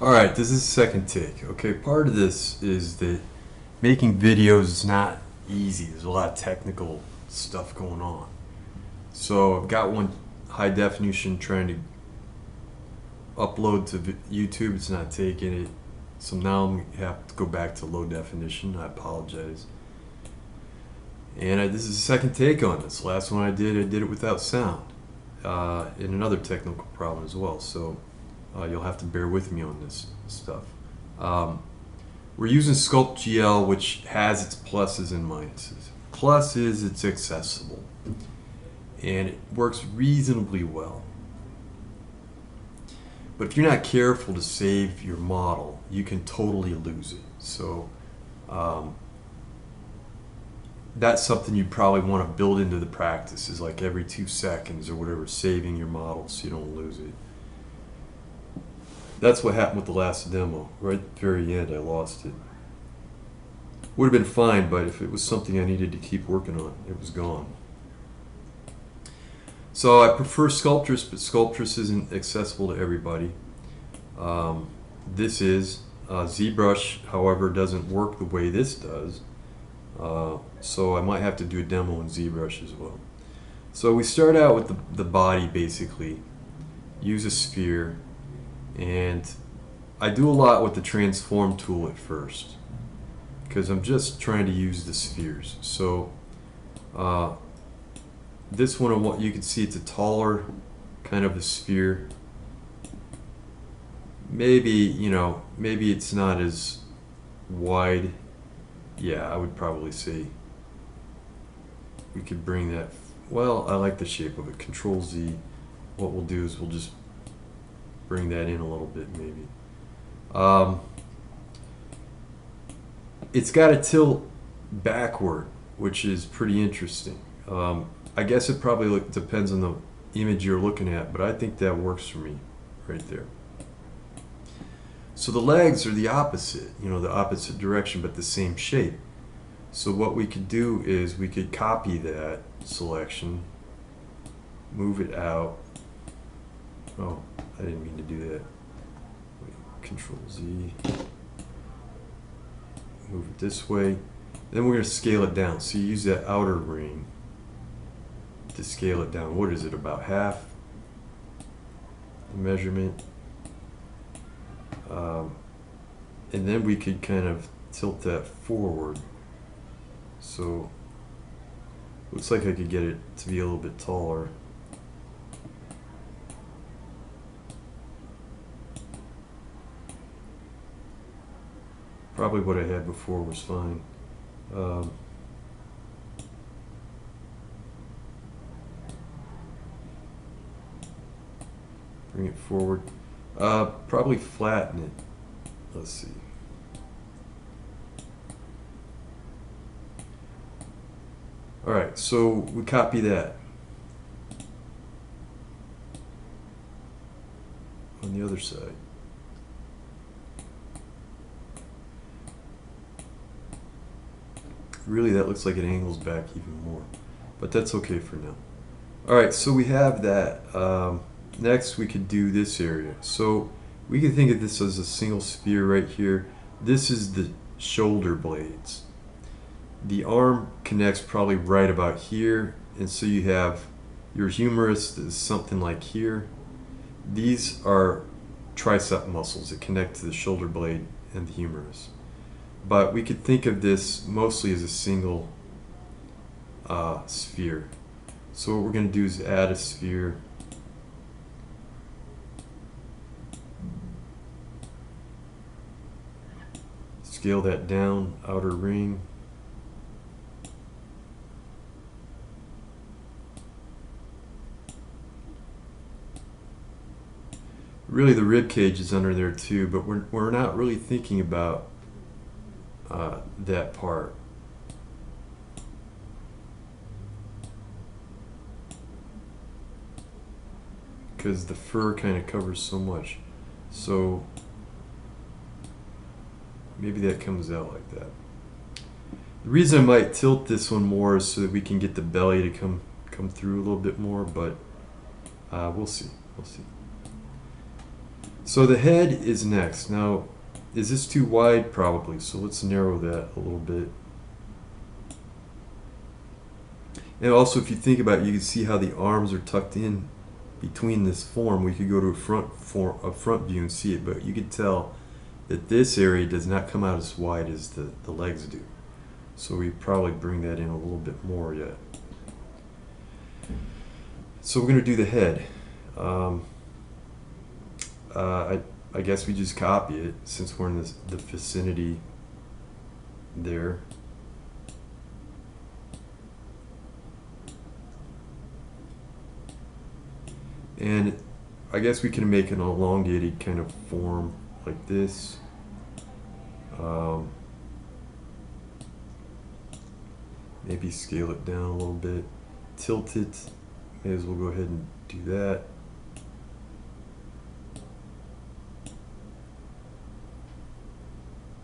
Alright, this is the second take. Okay, part of this is that making videos is not easy. There's a lot of technical stuff going on. So I've got one high definition trying to upload to YouTube. It's not taking it. So now I have to go back to low definition. I apologize. And this is the second take on this. Last one I did it without sound. And another technical problem as well. So you'll have to bear with me on this stuff. We're using SculptGL, which has its pluses and minuses. Plus is it's accessible, and it works reasonably well. But if you're not careful to save your model, you can totally lose it. So that's something you probably want to build into the practice, is like every 2 seconds or whatever, saving your model so you don't lose it. That's what happened with the last demo. Right at the very end, I lost it. Would have been fine, but if it was something I needed to keep working on, it was gone. So I prefer Sculptress, but Sculptress isn't accessible to everybody. This is ZBrush, however, doesn't work the way this does. So I might have to do a demo in ZBrush as well. So we start out with the body, basically. Use a sphere. And I do a lot with the transform tool at first, because I'm just trying to use the spheres. So this one, you can see it's a taller kind of a sphere. Maybe, maybe it's not as wide. Yeah, I would probably say we could bring that. Well, I like the shape of it. Control Z. What we'll do is we'll just bring that in a little bit, maybe. It's got a tilt backward, which is pretty interesting. I guess it probably depends on the image you're looking at, but I think that works for me right there. So the legs are the opposite, the opposite direction, but the same shape. So what we could do is we could copy that selection, move it out. Oh, I didn't mean to do that. Wait, Control Z. Move it this way. Then we're going to scale it down. So you use that outer ring to scale it down. What is it, about half the measurement? And then we could kind of tilt that forward. So looks like I could get it to be a little bit taller. Probably what I had before was fine. Bring it forward. Probably flatten it. Let's see. Alright, so we copy that. On the other side. Really, that looks like it angles back even more, but that's okay for now. Alright, so we have that. Next we could do this area. So we can think of this as a single sphere right here. This is the shoulder blades. The arm connects probably right about here, and so you have your humerus is something like here. These are tricep muscles that connect to the shoulder blade and the humerus. But we could think of this mostly as a single sphere. So what we're going to do is add a sphere. Scale that down, outer ring. Really, the rib cage is under there too, but we're not really thinking about that part. Because the fur kind of covers so much. So maybe that comes out like that. The reason I might tilt this one more is so that we can get the belly to come through a little bit more, but we'll see. So the head is next. Now, is this too wide? Probably. So let's narrow that a little bit. And also, if you think about it, you can see how the arms are tucked in between this form. We could go to a front view and see it, but you could tell that this area does not come out as wide as the legs do. So we probably bring that in a little bit more yet. So we're going to do the head. I guess we just copy it since we're in the vicinity there. And I guess we can make an elongated kind of form like this. Maybe scale it down a little bit, tilt it. May as well go ahead and do that.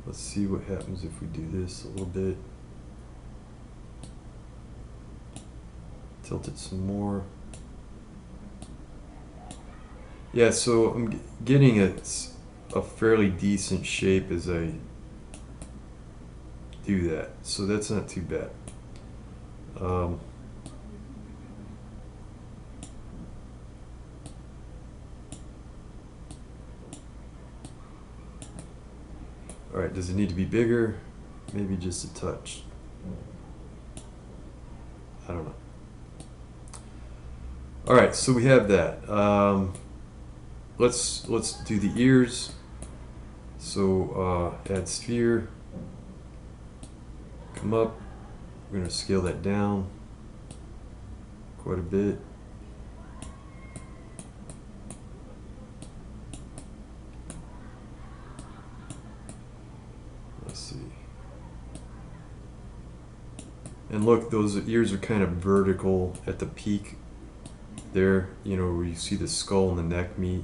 Let's see what happens if we do this a little bit. Tilt it some more. Yeah, so I'm getting a fairly decent shape as I do that. So that's not too bad. All right, does it need to be bigger? Maybe just a touch. I don't know. All right, so we have that. Let's do the ears. So add sphere. Come up. We're going to scale that down quite a bit. Let's see. And look, those ears are kind of vertical at the peak there, you know, where you see the skull and the neck meet.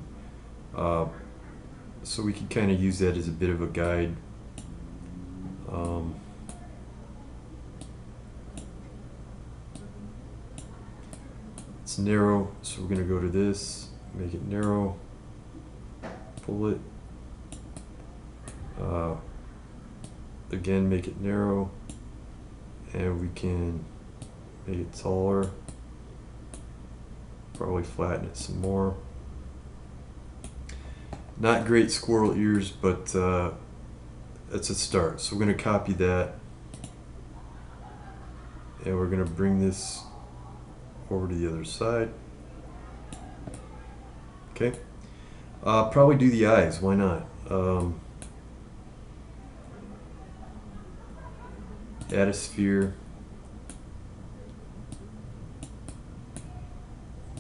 So we could kind of use that as a bit of a guide. It's narrow, so we're going to go to this, make it narrow, pull it, again make it narrow, and we can make it taller, probably flatten it some more. Not great squirrel ears, but that's a start. So we're going to copy that, and we're going to bring this over to the other side. Okay. Probably do the eyes. Why not? Add a sphere.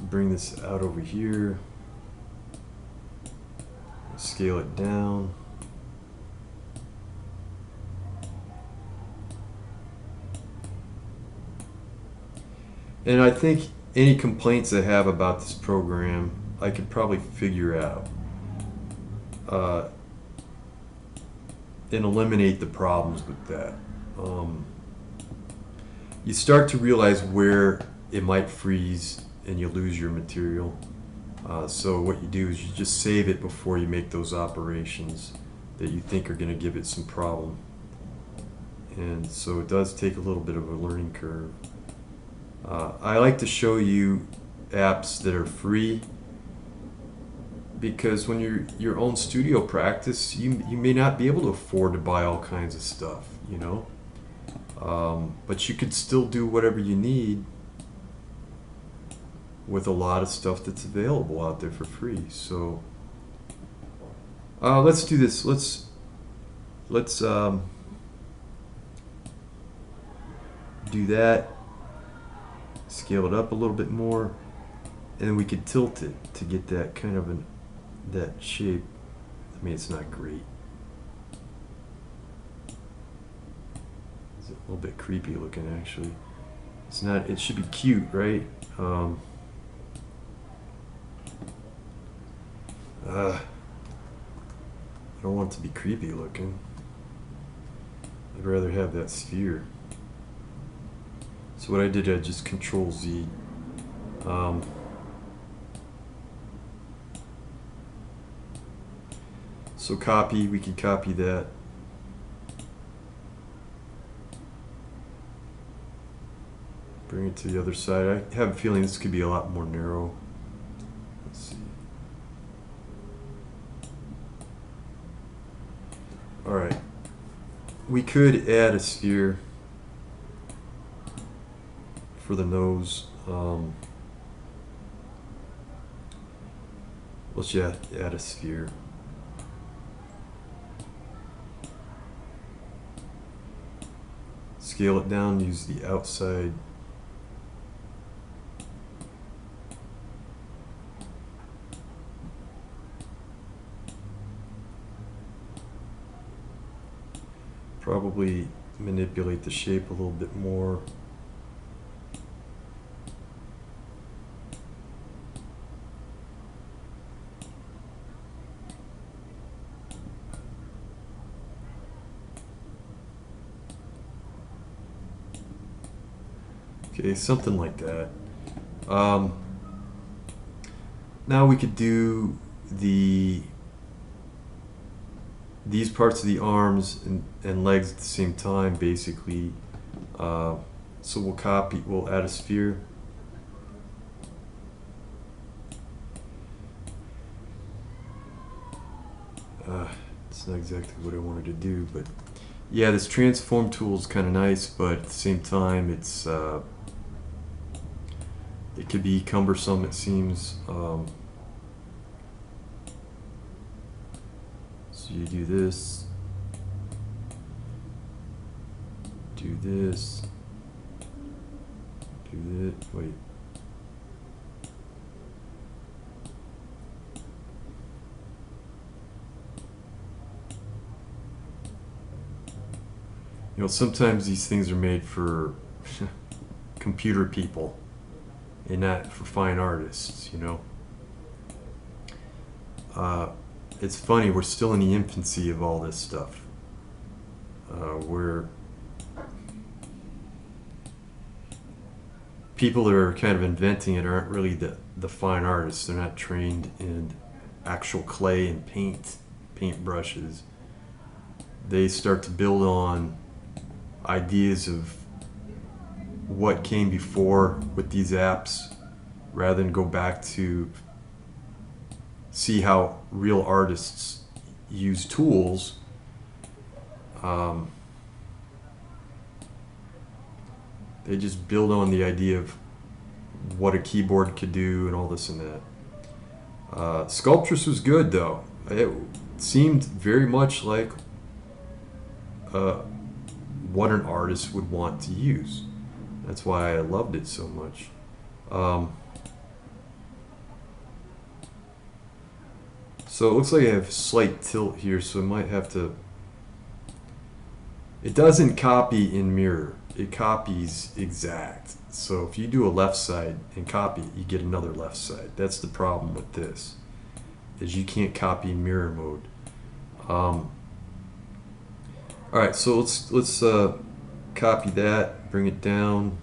Bring this out over here. Scale it down. And I think any complaints I have about this program, I could probably figure out and eliminate the problems with that. You start to realize where it might freeze and you lose your material. So what you do is you just save it before you make those operations that you think are going to give it some problem. And so it does take a little bit of a learning curve. I like to show you apps that are free, because when you're your own studio practice, you may not be able to afford to buy all kinds of stuff, you know. But you could still do whatever you need with a lot of stuff that's available out there for free. So let's do this. Let's do that. Scale it up a little bit more, and then we could tilt it to get that kind of that shape. I mean, it's not great. It's a little bit creepy looking, actually. It's not. It should be cute, right? I don't want it to be creepy looking. I'd rather have that sphere. So what I did, I just Control Z. So copy, we can copy that. Bring it to the other side. I have a feeling this could be a lot more narrow. Let's see. Alright. We could add a sphere for the nose. Let's add a sphere. Scale it down, use the outside. Probably manipulate the shape a little bit more. Okay, something like that. Now we could do these parts of the arms and legs at the same time, basically. So we'll add a sphere. It's not exactly what I wanted to do, but yeah, this transform tool is kind of nice, but at the same time, it could be cumbersome, it seems. So you do this, do this, do this, wait. You know, sometimes these things are made for computer people and not for fine artists, you know. It's funny, we're still in the infancy of all this stuff. Where people that are kind of inventing it aren't really the fine artists. They're not trained in actual clay and paint brushes. They start to build on ideas of what came before with these apps rather than go back to see how real artists use tools. They just build on the idea of what a keyboard could do and all this and that. Sculptress was good though. It seemed very much like what an artist would want to use. That's why I loved it so much. So it looks like I have slight tilt here, so I might have to... It doesn't copy in mirror, it copies exact. So if you do a left side and copy it, you get another left side. That's the problem with this, is you can't copy in mirror mode. Alright, so let's copy that, bring it down.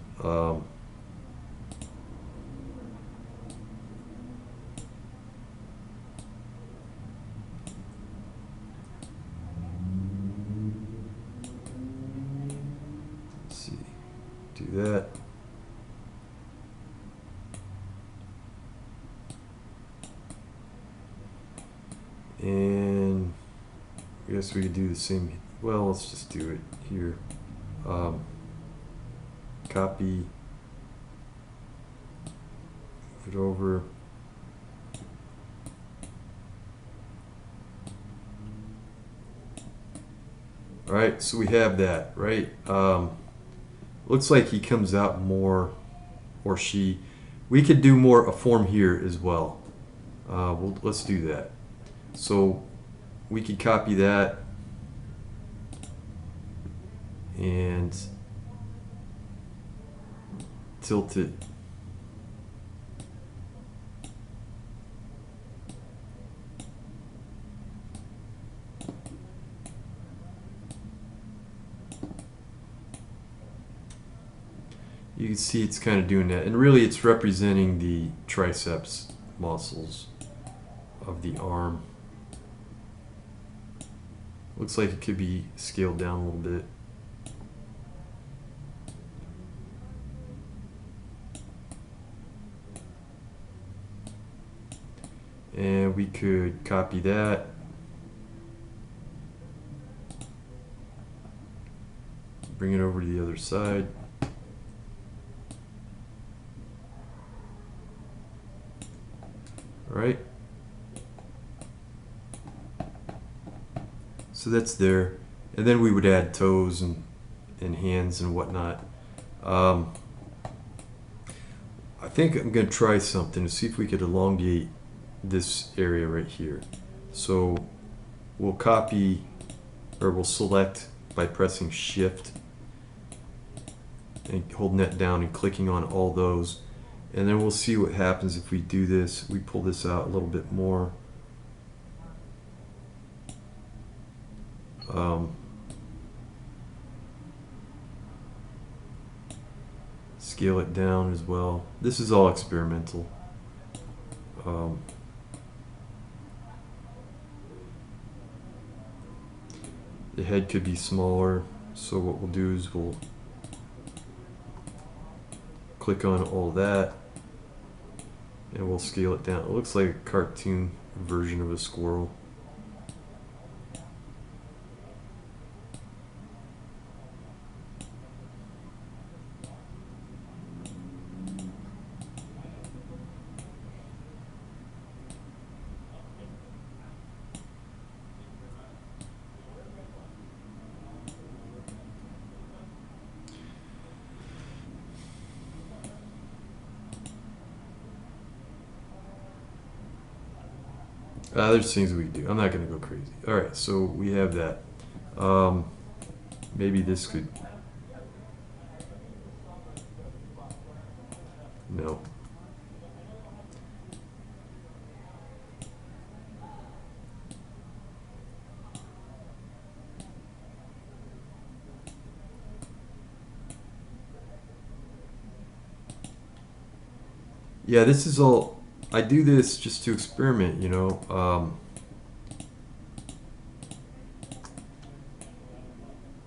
Do that. And I guess we could do the same. Well, let's just do it here. Copy, move it over. All right, so we have that, right? Looks like he comes out more, or she. We could do more a form here as well. Let's do that. So we could copy that and tilt it. You can see it's kind of doing that, and really it's representing the triceps muscles of the arm. Looks like it could be scaled down a little bit. And we could copy that. Bring it over to the other side. All right. So that's there. And then we would add toes and hands and whatnot. I think I'm going to try something to see if we could elongate this area right here. So we'll copy, or we'll select by pressing Shift and holding that down and clicking on all those. And then we'll see what happens if we do this. We pull this out a little bit more. Scale it down as well. This is all experimental. The head could be smaller, so what we'll do is we'll click on all that and we'll scale it down. It looks like a cartoon version of a squirrel. There's things we can do. I'm not going to go crazy. All right, so we have that. Maybe this could. No. Yeah, this is all. I do this just to experiment, you know.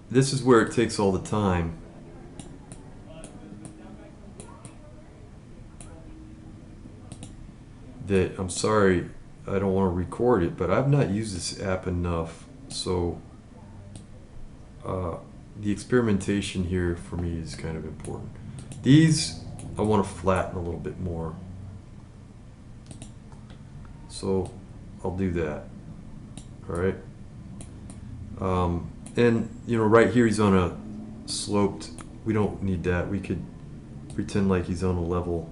This is where it takes all the time. That I'm sorry, I don't want to record it, but I've not used this app enough. So the experimentation here for me is kind of important. These I want to flatten a little bit more. So I'll do that. All right. And you know, right here he's on a sloped. We don't need that. We could pretend like he's on a level.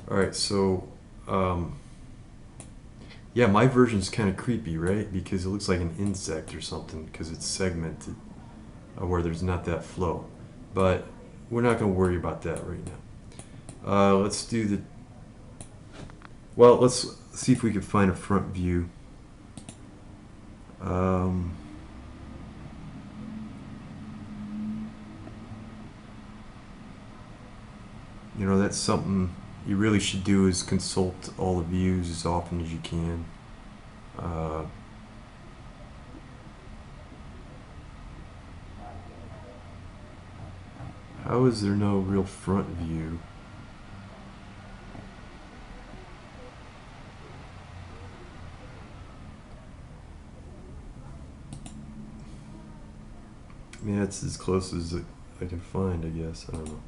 All right. So yeah, my version's kind of creepy, right? Because it looks like an insect or something because it's segmented, where there's not that flow. But we're not going to worry about that right now. Let's do the. Well, let's see if we can find a front view. You know, that's something you really should do, is consult all the views as often as you can. How is there no real front view? I mean, that's as close as I can find, I guess. I don't know.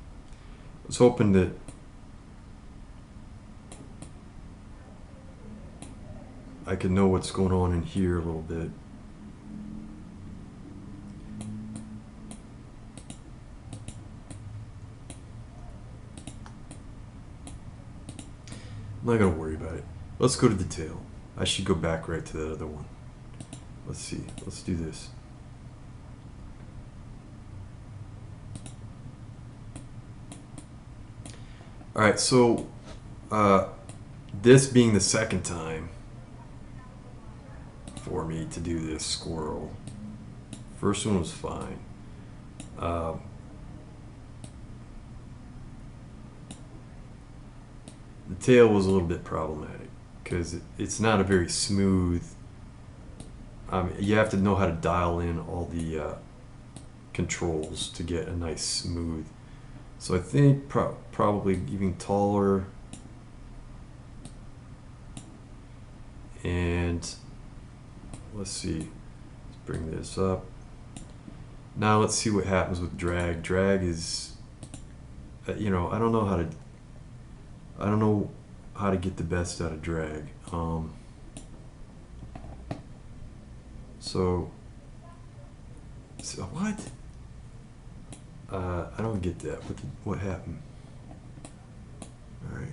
I was hoping that I could know what's going on in here a little bit. I'm not going to worry about it. Let's go to detail. I should go back right to that other one. Let's see. Let's do this. All right, so this being the second time for me to do this squirrel. First one was fine. tail was a little bit problematic because it's not a very smooth. You have to know how to dial in all the controls to get a nice smooth. So I think probably even taller, and let's see, let's bring this up. Now let's see what happens with drag. Drag is, you know, I don't know how to get the best out of drag. So what? I don't get that. What happened? All right.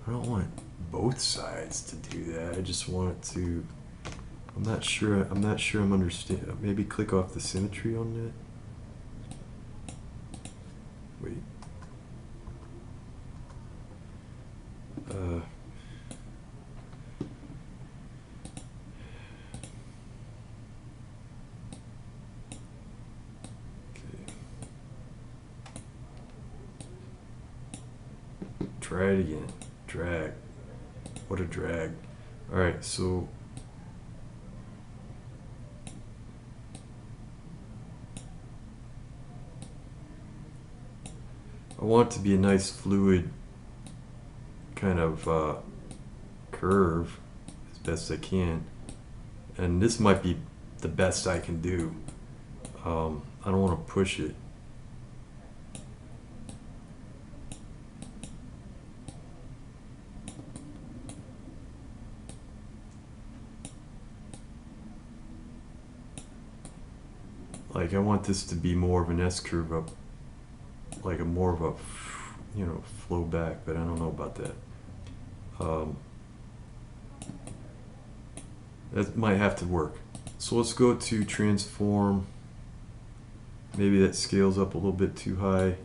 I don't want both sides to do that. I just want it to. I'm not sure I'm understanding. Maybe click off the symmetry on that. Wait. Try it again. Drag. What a drag. Alright, so I want it to be a nice fluid kind of curve as best I can. And this might be the best I can do. I don't want to push it. Like I want this to be more of an S curve up, like a more of a, you know, flow back, but I don't know about that. That might have to work. So let's go to transform. Maybe that scales up a little bit too high.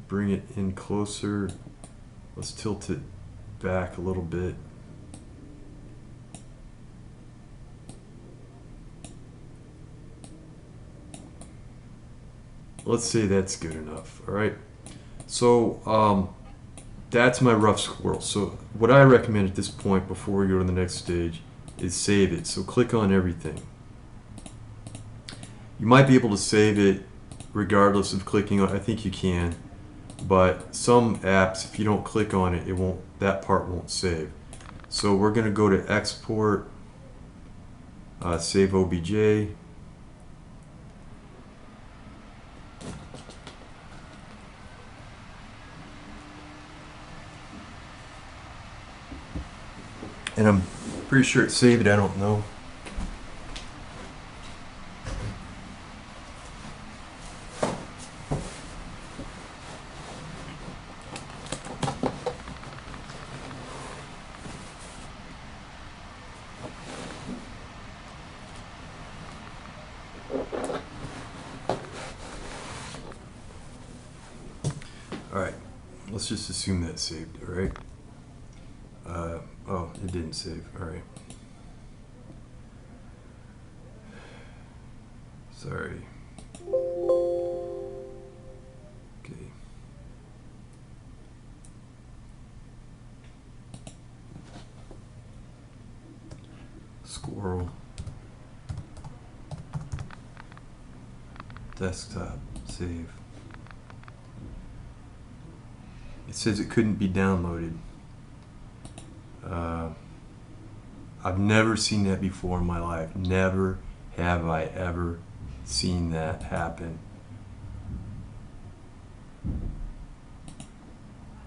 Bring it in closer. Let's tilt it back a little bit. Let's say that's good enough. All right. So that's my rough squirrel. So what I recommend at this point before we go to the next stage is save it. So click on everything. You might be able to save it regardless of clicking on. I think you can, but some apps, if you don't click on it, it won't. That part won't save. So we're going to go to export, save OBJ. And I'm pretty sure it's saved, I don't know. Alright, let's just assume that's saved, alright? Oh, it didn't save. All right. Sorry. Okay. Squirrel. Desktop. Save. It says it couldn't be downloaded. I've never seen that before in my life. Never have I ever seen that happen.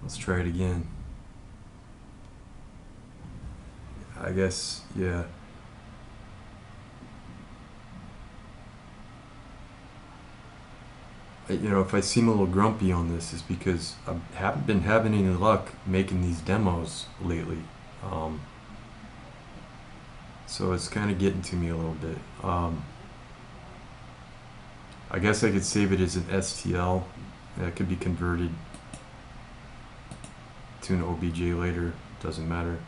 Let's try it again. I guess, yeah. You know, if I seem a little grumpy on this, it's because I haven't been having any luck making these demos lately. So it's kind of getting to me a little bit. I guess I could save it as an STL. That could be converted to an OBJ later. Doesn't matter.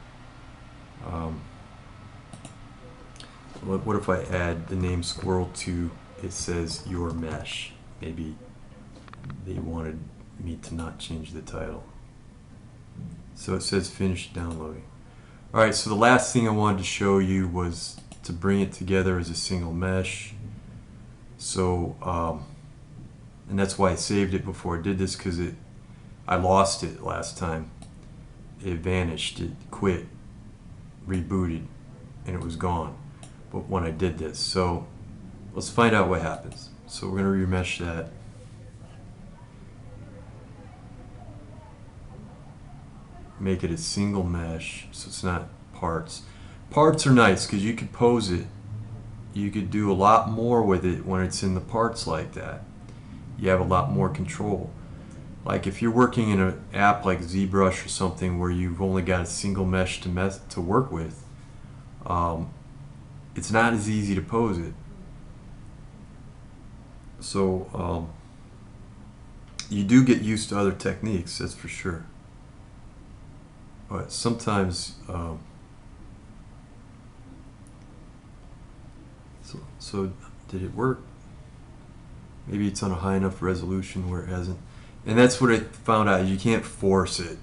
What if I add the name Squirrel to, it says your mesh. maybe they wanted me to not change the title. So it says finished downloading. Alright, so the last thing I wanted to show you was to bring it together as a single mesh. So, and that's why I saved it before I did this, because I lost it last time. It vanished, it quit, rebooted, and it was gone. But when I did this, so let's find out what happens. So we're going to remesh that. Make it a single mesh, so it's not parts. Parts are nice because you could pose it. You could do a lot more with it when it's in the parts like that. You have a lot more control. Like if you're working in an app like ZBrush or something where you've only got a single mesh to work with, it's not as easy to pose it. So you do get used to other techniques, that's for sure. But sometimes, so did it work? Maybe it's on a high enough resolution where it hasn't. And that's what I found out. You can't force it.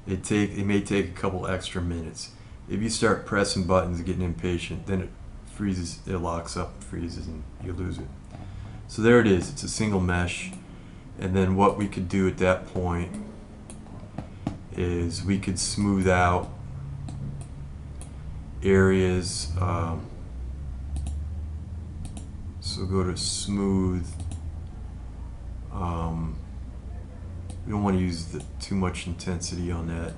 It may take a couple extra minutes. If you start pressing buttons and getting impatient, then it freezes, it locks up and freezes, and you lose it. So there it is. It's a single mesh. And then what we could do at that point is we could smooth out areas. So go to smooth. We don't want to use too much intensity on that.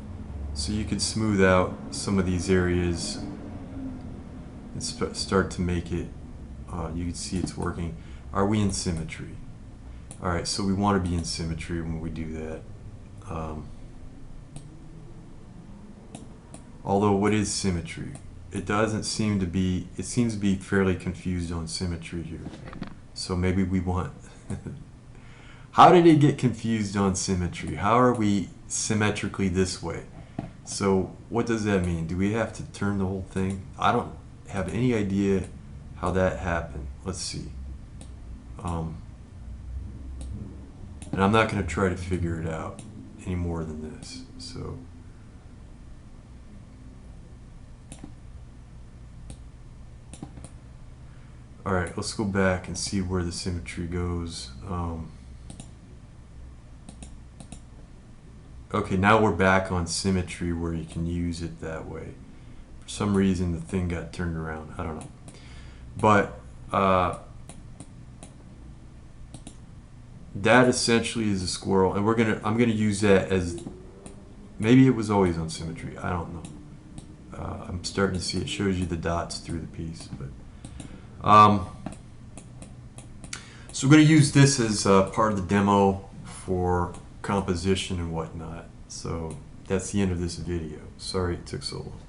So you could smooth out some of these areas and start to make it, you can see it's working. Are we in symmetry? Alright, so we want to be in symmetry when we do that. Although, what is symmetry? It doesn't seem to be, it seems to be fairly confused on symmetry here. So maybe we want, how did it get confused on symmetry? How are we symmetrically this way? So what does that mean? Do we have to turn the whole thing? I don't have any idea how that happened. Let's see. And I'm not going to try to figure it out any more than this. So alright, let's go back and see where the symmetry goes. Okay, now we're back on symmetry where you can use it that way. For some reason the thing got turned around. I don't know. But that essentially is a squirrel, and I'm gonna use that as, maybe it was always on symmetry. I don't know. I'm starting to see it shows you the dots through the piece, but so we're going to use this as part of the demo for composition and whatnot. So that's the end of this video. Sorry it took so long.